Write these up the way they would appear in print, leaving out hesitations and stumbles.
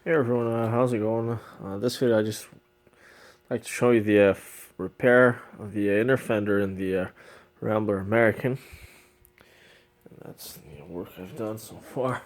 Hey everyone, how's it going? This video I just like to show you the repair of the inner fender in the Rambler American. And that's the work I've done so far.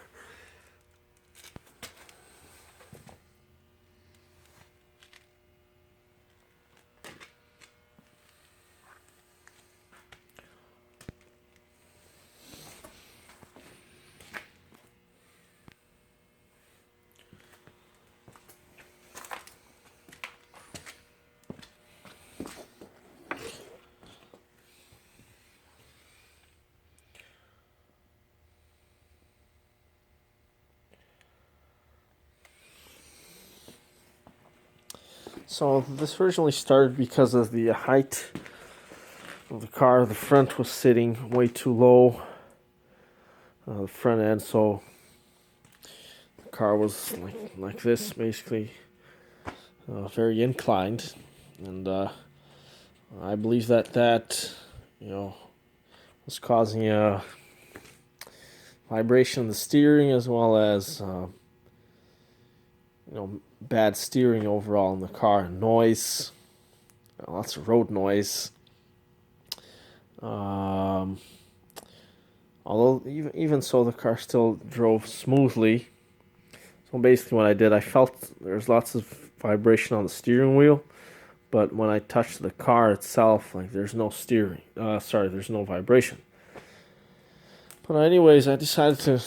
So this originally started because of the height of the car. The front was sitting way too low, the front end, so the car was like this, basically, very inclined, and I believe that was causing a vibration in the steering, as well as bad steering overall in the car, noise, lots of road noise. Although even so, the car still drove smoothly. So basically, what I did, I felt there's lots of vibration on the steering wheel, but when I touched the car itself, there's no steering. There's no vibration. But anyways, I decided to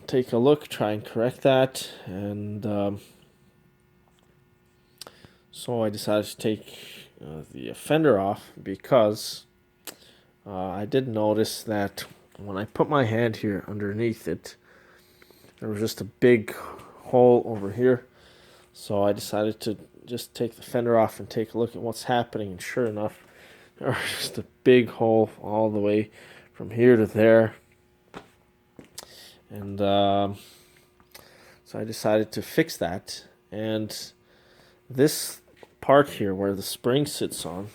take a look, try and correct that, and so I decided to take the fender off because I did notice that when I put my hand here underneath it, there was just a big hole over here. So I decided to just take the fender off and take a look at what's happening, and sure enough, there was just a big hole all the way from here to there. And so I decided to fix that. And this part here where the spring sits on,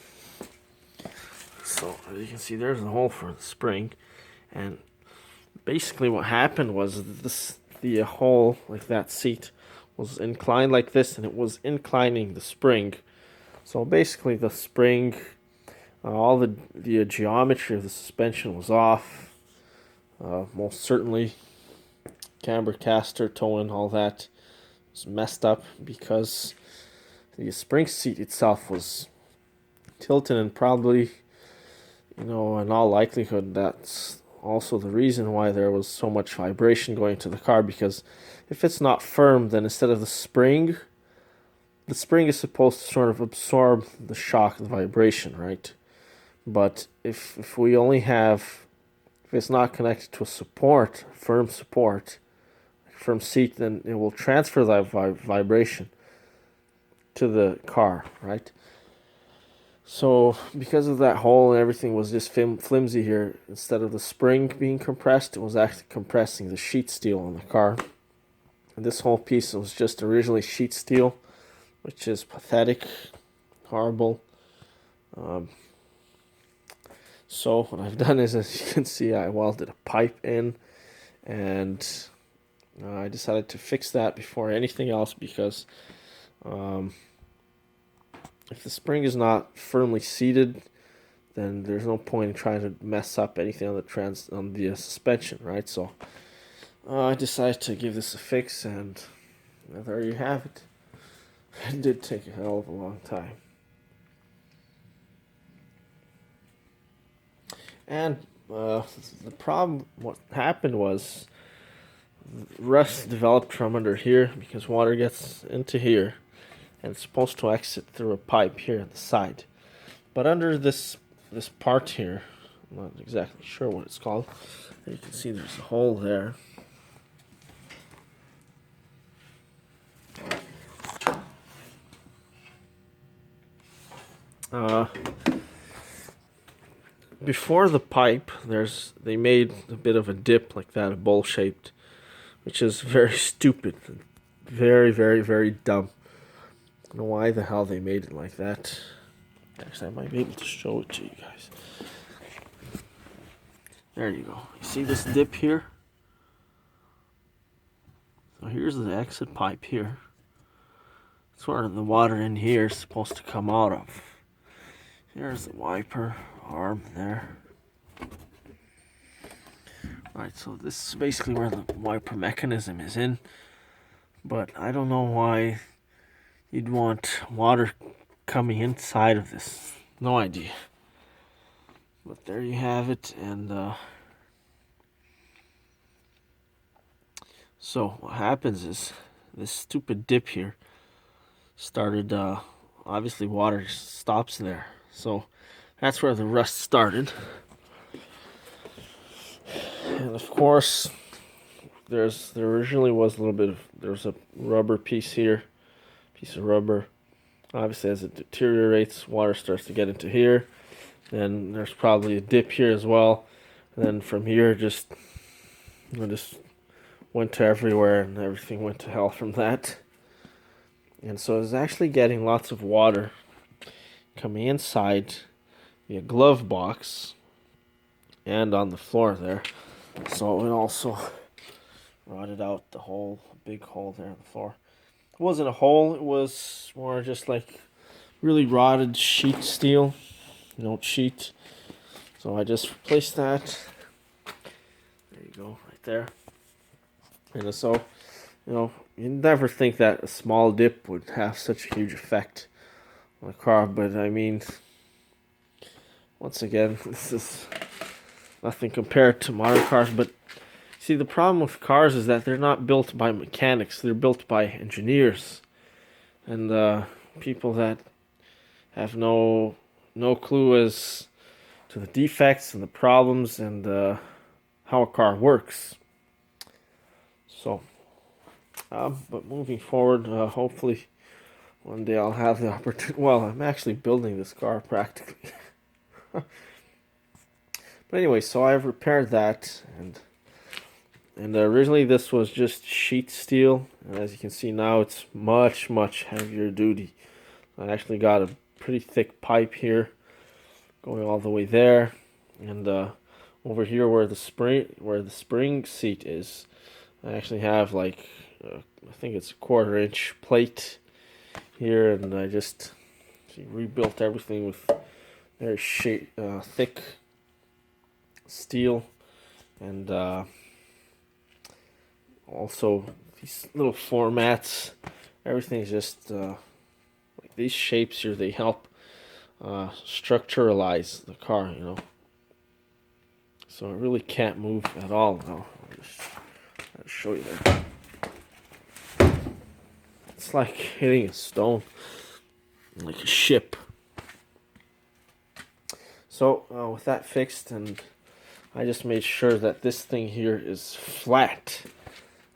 so as you can see, there's a hole for the spring. And basically what happened was the hole, like that seat, was inclined like this, and it was inclining the spring. So basically the spring, all the geometry of the suspension was off. Most certainly camber caster, towing, all that was messed up because the spring seat itself was tilted, and probably, in all likelihood, that's also the reason why there was so much vibration going to the car. Because if it's not firm, then instead of the spring is supposed to sort of absorb the shock, the vibration, right? But if we only have, if it's not connected to a support, firm support, firm seat, then it will transfer that vibration to the car, right? So because of that hole and everything was just flimsy here, instead of the spring being compressed, it was actually compressing the sheet steel on the car. And this whole piece was just originally sheet steel, which is pathetic, horrible. So what I've done is, as you can see, I welded a pipe in, and I decided to fix that before anything else, because if the spring is not firmly seated, then there's no point in trying to mess up anything on the suspension, right? So I decided to give this a fix, and there you have it. It did take a hell of a long time. And the problem, what happened was, rust developed from under here because water gets into here, and it's supposed to exit through a pipe here at the side. But under this part here, I'm not exactly sure what it's called. You can see there's a hole there. Before the pipe, they made a bit of a dip like that, a bowl shaped, which is very stupid, very, very, very dumb. I don't know why the hell they made it like that. Actually, I might be able to show it to you guys. There you go. You see this dip here? here's the exit pipe here. That's where the water in here is supposed to come out of. Here's the wiper arm there. Alright, so this is basically where the wiper mechanism is in. But I don't know why you'd want water coming inside of this. No idea. But there you have it. And so what happens is this stupid dip here started, obviously water stops there. So that's where the rust started. And of course, there originally was a little bit of, there's a rubber piece here, piece of rubber. Obviously, as it deteriorates, water starts to get into here. Then there's probably a dip here as well. And then from here, just went to everywhere, and everything went to hell from that. And so it's actually getting lots of water coming inside the glove box and on the floor there. So it also rotted out the hole, big hole there on the floor. It wasn't a hole, it was more just like really rotted sheet steel, sheet. So I just replaced that. There you go, right there. And so, you never think that a small dip would have such a huge effect on a car, but I mean, once again, this is nothing compared to modern cars. But see, the problem with cars is that they're not built by mechanics, they're built by engineers and people that have no clue as to the defects and the problems and how a car works. So but moving forward, hopefully one day I'll have the opportunity. Well, I'm actually building this car practically. But anyway, so I've repaired that, and originally this was just sheet steel, and as you can see now it's much heavier duty. I actually got a pretty thick pipe here going all the way there, and over here where the spring seat is, I actually have like I think it's a 1/4 inch plate here, and I just rebuilt everything with very thick steel, and also these little floor mats. Everything's just like these shapes here. They help structuralize the car, So it really can't move at all now. I'll show you that. It's like hitting a stone, like a ship. So with that fixed, and I just made sure that this thing here is flat.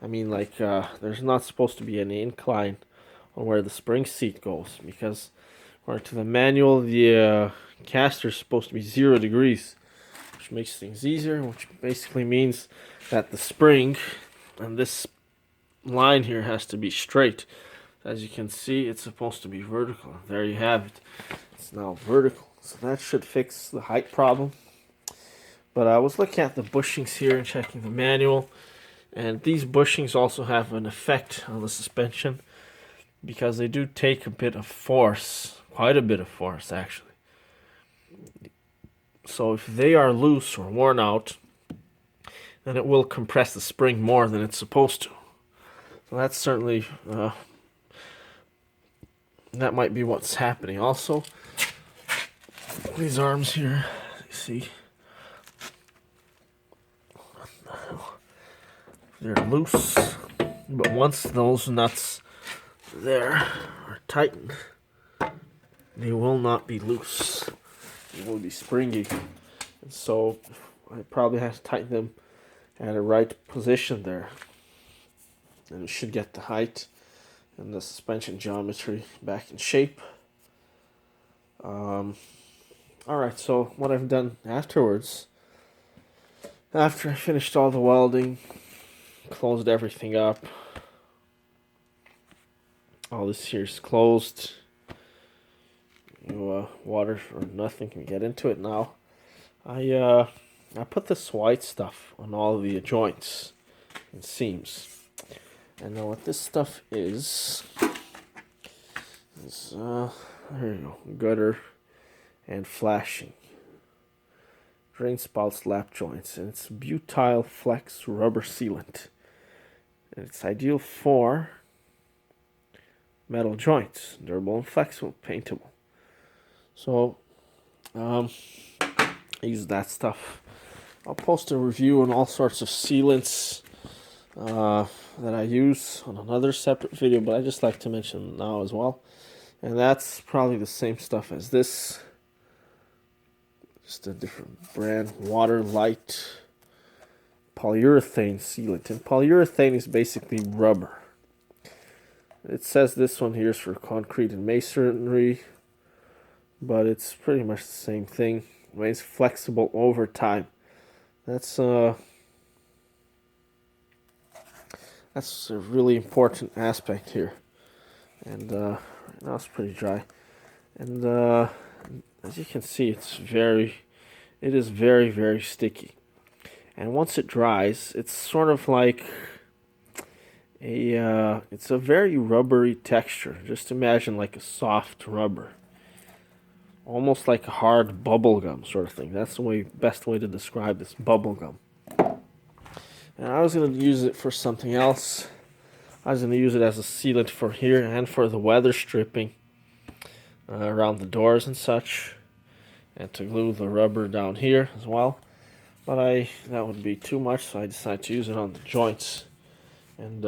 I mean, like there's not supposed to be any incline on where the spring seat goes, because according to the manual, the caster is supposed to be 0 degrees, which makes things easier, which basically means that the spring and this line here has to be straight. As you can see, it's supposed to be vertical. There you have it. It's now vertical. So that should fix the height problem. But I was looking at the bushings here and checking the manual. And these bushings also have an effect on the suspension, because they do take a bit of force. Quite a bit of force, actually. So if they are loose or worn out, then it will compress the spring more than it's supposed to. So that's certainly... that might be what's happening. Also, these arms here, you see, they're loose, but once those nuts there are tightened, they will not be loose. They will be springy, and so I probably have to tighten them at a right position there, and it should get the height and the suspension geometry back in shape. Alright, so what I've done afterwards, after I finished all the welding, closed everything up, all this here is closed, water or nothing can get into it now. I put this white stuff on all the joints and seams. And now what this stuff is there you go, gutter and flashing, drain spouts, lap joints, and it's butyl flex rubber sealant. And it's ideal for metal joints, durable and flexible, paintable. So I use that stuff. I'll post a review on all sorts of sealants that I use on another separate video, but I just like to mention now as well. And that's probably the same stuff as this, just a different brand. Water Light polyurethane sealant, and polyurethane is basically rubber. It says this one here is for concrete and masonry, but it's pretty much the same thing. Remains flexible over time. That's a really important aspect here. And right now it's pretty dry. And as you can see, it is very, very sticky. And once it dries, it's sort of like it's a very rubbery texture. Just imagine like a soft rubber. Almost like a hard bubble gum sort of thing. That's the best way to describe this, bubble gum. And I was going to use it for something else. I was going to use it as a sealant for here and for the weather stripping around the doors and such, and to glue the rubber down here as well. But that would be too much, so I decided to use it on the joints. And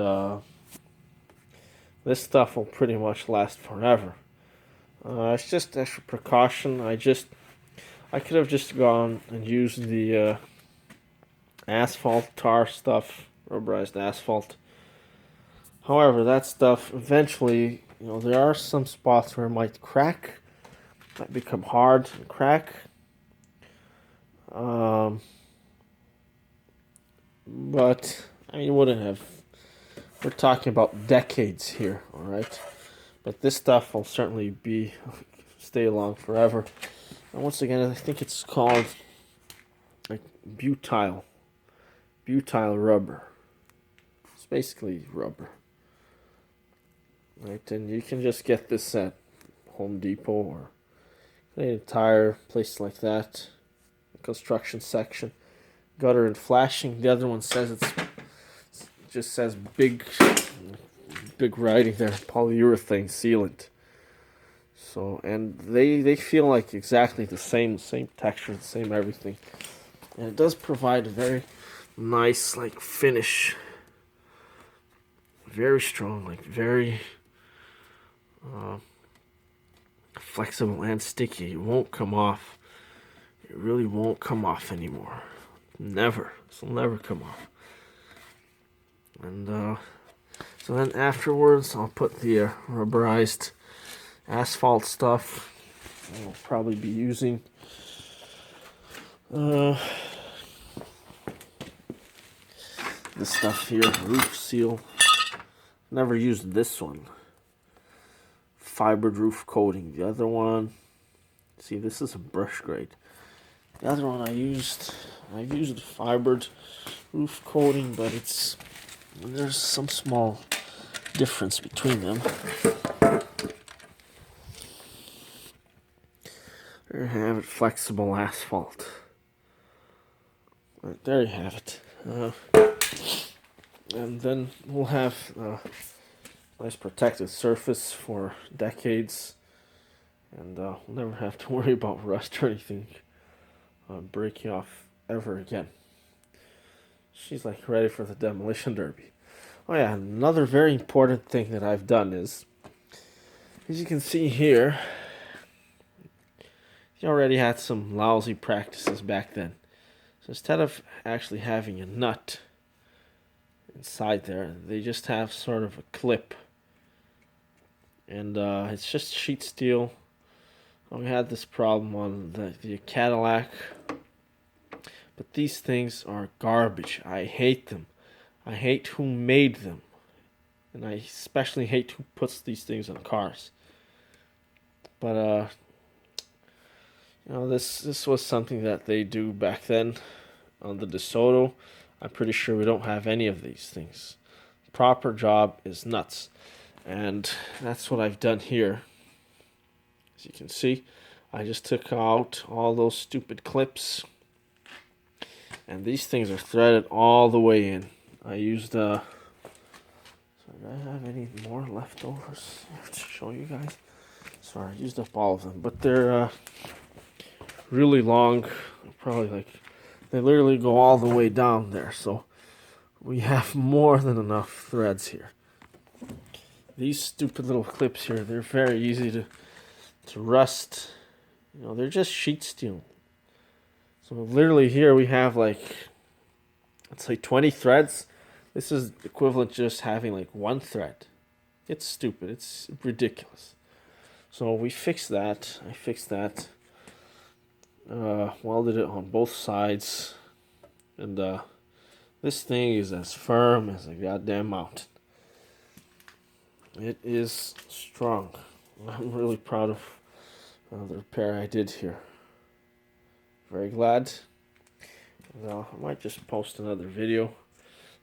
this stuff will pretty much last forever. It's just extra precaution. I could have just gone and used the asphalt tar stuff, rubberized asphalt. However, that stuff eventually, there are some spots where it might crack, might become hard and crack. But you wouldn't have. We're talking about decades here, all right? But this stuff will certainly stay along forever. And once again, I think it's called like butyl rubber. It's basically rubber, right? And you can just get this at Home Depot or Canadian Tire, places like that. Construction section. Gutter and flashing. The other one says just says big writing there, polyurethane sealant. So, and they feel like exactly the same texture, the same everything. And it does provide a very nice finish. Very strong, very flexible and sticky. It won't come off. It really won't come off anymore. Never. This will never come off. And so then afterwards, I'll put the rubberized asphalt stuff. I'll probably be using this stuff here, roof seal. Never used this one. Fibered roof coating. The other one, see, this is a brush grade. The other one I used fibered roof coating, but there's some small difference between them. There you have it, flexible asphalt. Right, there you have it. And then we'll have a nice protected surface for decades, and we'll never have to worry about rust or anything breaking off ever again. She's ready for the demolition derby. Oh yeah, another very important thing that I've done is, as you can see here, you already had some lousy practices back then. So instead of actually having a nut inside there, they just have sort of a clip. And it's just sheet steel. We had this problem on the Cadillac. But these things are garbage. I hate them. I hate who made them. And I especially hate who puts these things on cars. But this was something that they do back then on the DeSoto. I'm pretty sure we don't have any of these things. proper job is nuts. And that's what I've done here. As you can see, I just took out all those stupid clips. And these things are threaded all the way in. I used, so do I have any more leftovers to show you guys? Sorry, I used up all of them. But they're really long. Probably like, they literally go all the way down there. So we have more than enough threads here. These stupid little clips here, they're very easy to rust. You know, they're just sheet steel. So literally here we have like, let's say 20 threads. This is equivalent to just having like one thread. It's stupid. It's ridiculous. So we fixed that. I fixed that. Welded it on both sides. And this thing is as firm as a goddamn mountain. It is strong. I'm really proud of the repair I did here. Very glad. Well, I might just post another video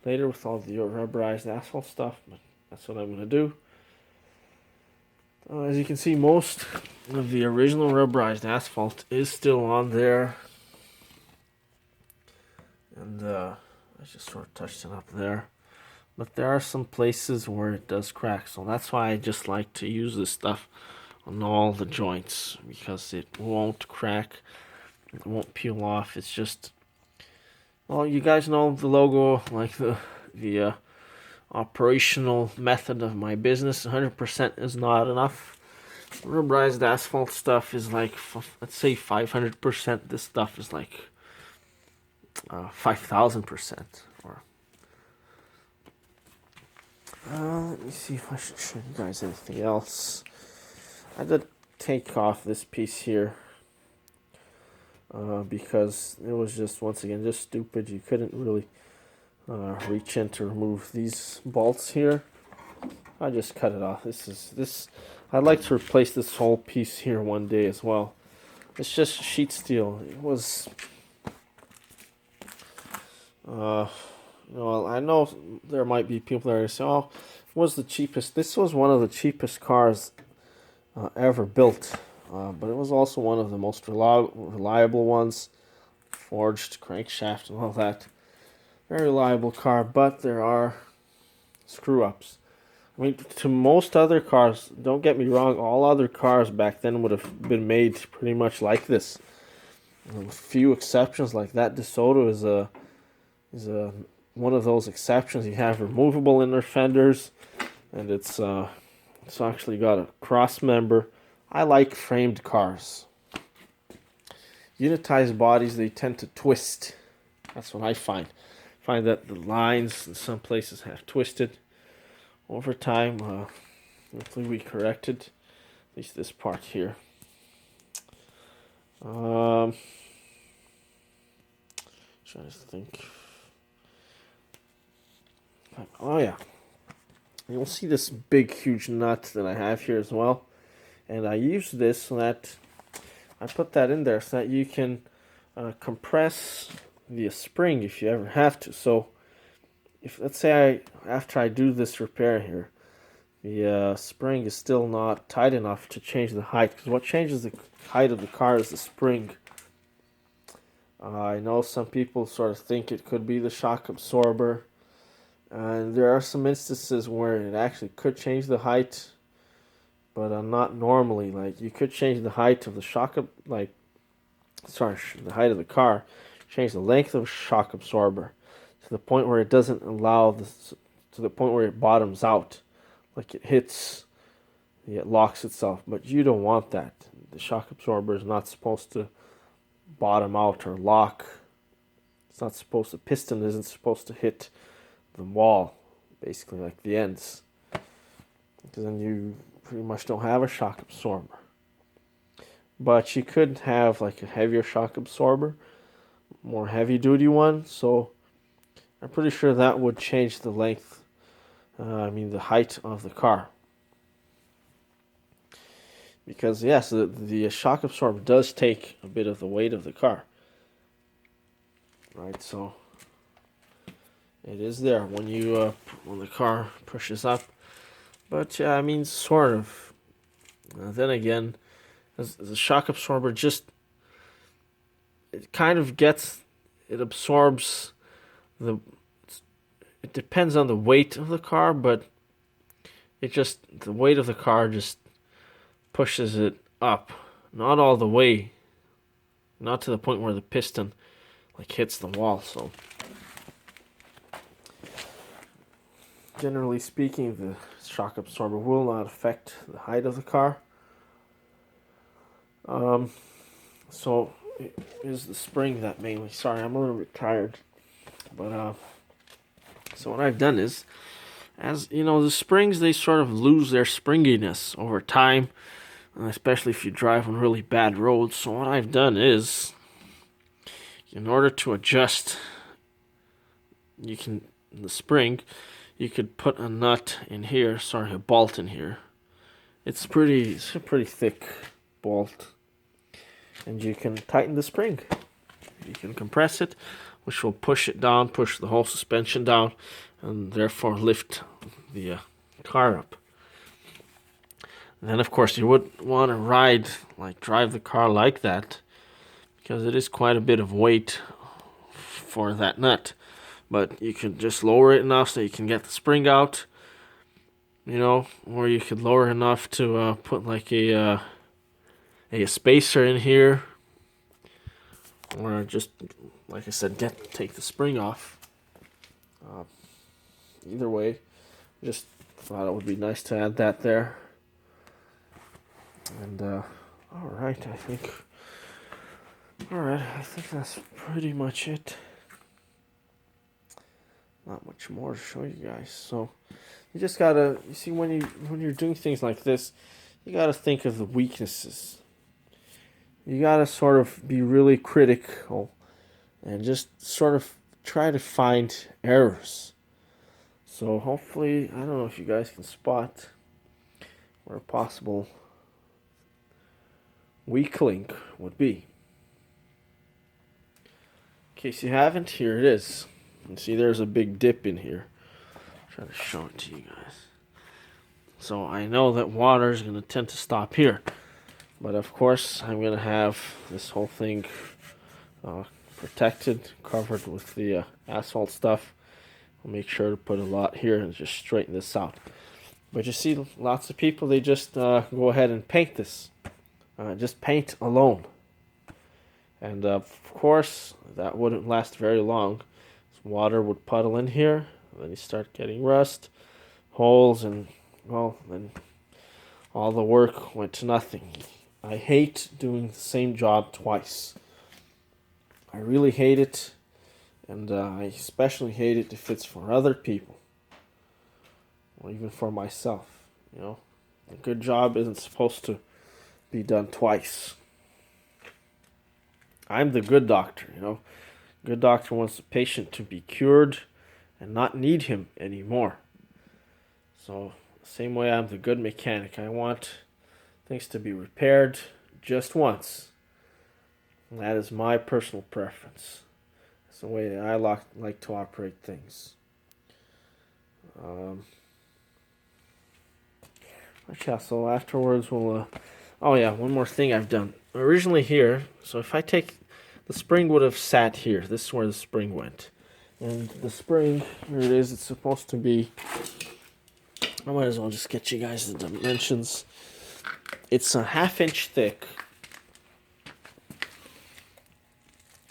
later with all the rubberized asphalt stuff, but that's what I'm going to do. As you can see, most of the original rubberized asphalt is still on there. And I just sort of touched it up there. But there are some places where it does crack, so that's why I just like to use this stuff on all the joints, because it won't crack. It won't peel off. It's just, well, you guys know the logo, like the operational method of my business. 100% is not enough. Rubberized asphalt stuff is like, let's say 500%. This stuff is like 5,000%. Or let me see if I should show you guys anything else. I did take off this piece here. Because it was just, once again, just stupid. You couldn't really reach in to remove these bolts here. I just cut it off. I'd like to replace this whole piece here one day as well. It's just sheet steel. It was, you know, I know there might be people that are saying, "Oh, it was the cheapest." This was one of the cheapest cars ever built. But it was also one of the most reliable ones. Forged crankshaft and all that. Very reliable car, but there are screw-ups. I mean, to most other cars, don't get me wrong, all other cars back then would have been made pretty much like this. With a few exceptions, like that DeSoto is one of those exceptions. You have removable inner fenders, and it's actually got a cross member. I like framed cars. Unitized bodies, they tend to twist. That's what I find. I find that the lines in some places have twisted over time. Hopefully we corrected at least this part here. Trying to think. Oh yeah. You'll see this big huge nut that I have here as well. And I use this so that I put that in there so that you can compress the spring if you ever have to. So if, let's say, after I do this repair here, the spring is still not tight enough to change the height, because what changes the height of the car is the spring. I know some people sort of think it could be the shock absorber, and there are some instances where it actually could change the height, but not normally. Like, you could change the height of the the height of the car, change the length of the shock absorber to the point where it doesn't allow to the point where it bottoms out, like it hits, it locks itself. But you don't want that. The shock absorber is not supposed to bottom out or lock. It's not supposed to, piston isn't supposed to hit the wall, basically, like the ends, because then you pretty much don't have a shock absorber. But you could have like a heavier shock absorber, more heavy duty one, so I'm pretty sure that would change the length, the height of the car. Because yes, the shock absorber does take a bit of the weight of the car. Right, so It is there when you when the car pushes up. But yeah, I mean, sort of. Then again, as a shock absorber, just it kind of gets, it absorbs the. It depends on the weight of the car, but the weight of the car just pushes it up, not all the way, not to the point where the piston like hits the wall. So generally speaking, the shock absorber will not affect the height of the car. So it is the spring that mainly. Sorry, I'm a little bit tired, but so what I've done is, as you know, the springs, they sort of lose their springiness over time, especially if you drive on really bad roads. So what I've done is, in order to adjust, the spring, you could put a nut in here, sorry, a bolt in here. It's a pretty thick bolt, and you can tighten the spring. You can compress it, which will push it down, push the whole suspension down, and therefore lift the car up. And then, of course, you would want to drive the car like that, because it is quite a bit of weight for that nut. But you can just lower it enough so you can get the spring out, or you could lower enough to put like a spacer in here, or just, like I said, take the spring off. Either way, just thought it would be nice to add that there. And alright, I think that's pretty much it. Not much more to show you guys. So you just gotta, you see, when you're doing things like this, you gotta think of the weaknesses. You gotta sort of be really critical and just sort of try to find errors. So hopefully, I don't know if you guys can spot where a possible weak link would be. In case you haven't, here it is. You see there's a big dip in here. I'll try to show it to you guys. So I know that water is going to tend to stop here. But of course, I'm going to have this whole thing protected, covered with the asphalt stuff. I'll make sure to put a lot here and just straighten this out. But you see, lots of people, they just go ahead and paint this. Just paint alone. And of course, that wouldn't last very long. Water would puddle in here, then you start getting rust, holes, and well, then all the work went to nothing. I hate doing the same job twice. I really hate it, and I especially hate it if it's for other people, or even for myself. A good job isn't supposed to be done twice. I'm the good doctor, Good doctor wants the patient to be cured and not need him anymore. So, same way I'm the good mechanic. I want things to be repaired just once. And that is my personal preference. It's the way that I like to operate things. Yeah, so afterwards we'll... oh yeah, one more thing I've done. Originally here, so if I take... the spring would have sat here. This is where the spring went. And the spring, here it is, it's supposed to be... I might as well just get you guys the dimensions. It's a 1/2 inch thick.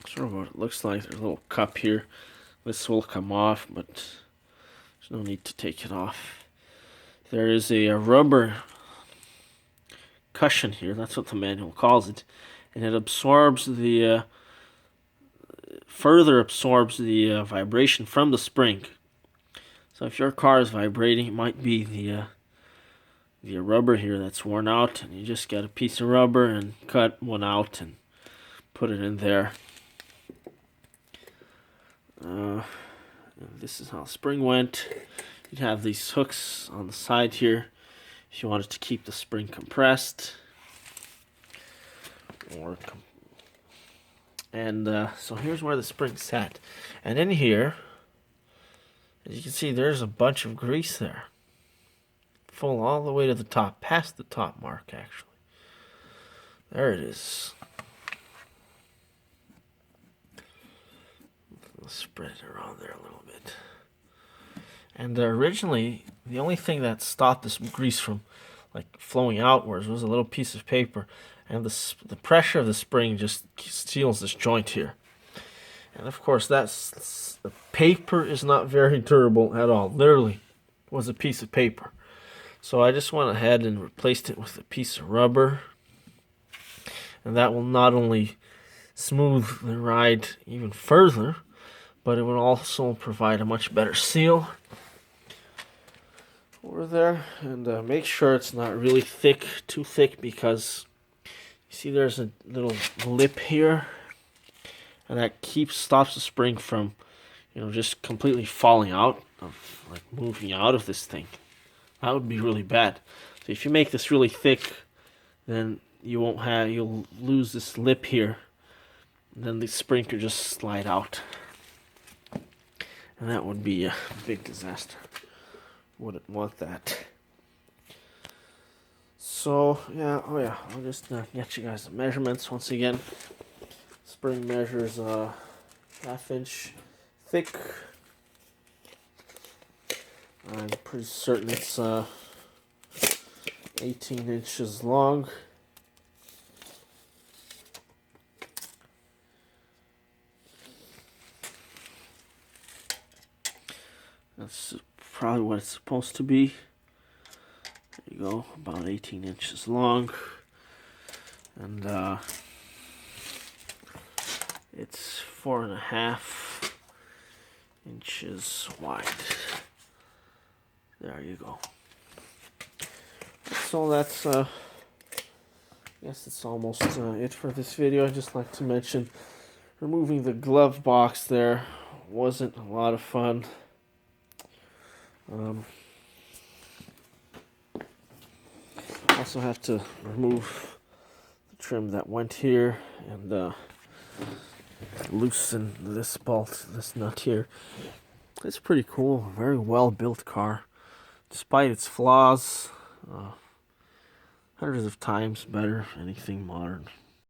Sort of what it looks like. There's a little cup here. This will come off, but there's no need to take it off. There is a rubber cushion here. That's what the manual calls it. And it absorbs the... further absorbs the vibration from the spring. So if your car is vibrating, it might be the rubber here that's worn out, and you just get a piece of rubber and cut one out and put it in there. This is how the spring went. You'd have these hooks on the side here if you wanted to keep the spring compressed. So here's where the spring sat. And in here, As you can see, there's a bunch of grease there. Full all the way to the top, past the top mark, actually. There it is. I'll spread it around there a little bit. And originally, the only thing that stopped this grease from like flowing outwards was a little piece of paper, and the pressure of the spring just seals this joint here. And of course, the paper is not very durable at all. Literally, was a piece of paper. So I just went ahead and replaced it with a piece of rubber, and that will not only smooth the ride even further, but it will also provide a much better seal over there. And make sure it's not really thick, too thick, because you see there's a little lip here, and that stops the spring from, just completely falling out, of like moving out of this thing. That would be really bad. So if you make this really thick, then you'll lose this lip here, and then the spring could just slide out, and that would be a big disaster. Wouldn't want that. So yeah, I'll just get you guys the measurements once again. Spring measures 1/2 inch thick. I'm pretty certain it's 18 inches long. That's probably what it's supposed to be. There you go, about 18 inches long. And it's 4.5 inches wide. There you go. So that's I guess it's almost it for this video. I'd just like to mention removing the glove box there wasn't a lot of fun. Also have to remove the trim that went here and loosen this bolt, this nut here. It's pretty cool, very well built car, despite its flaws. Hundreds of times better than anything modern.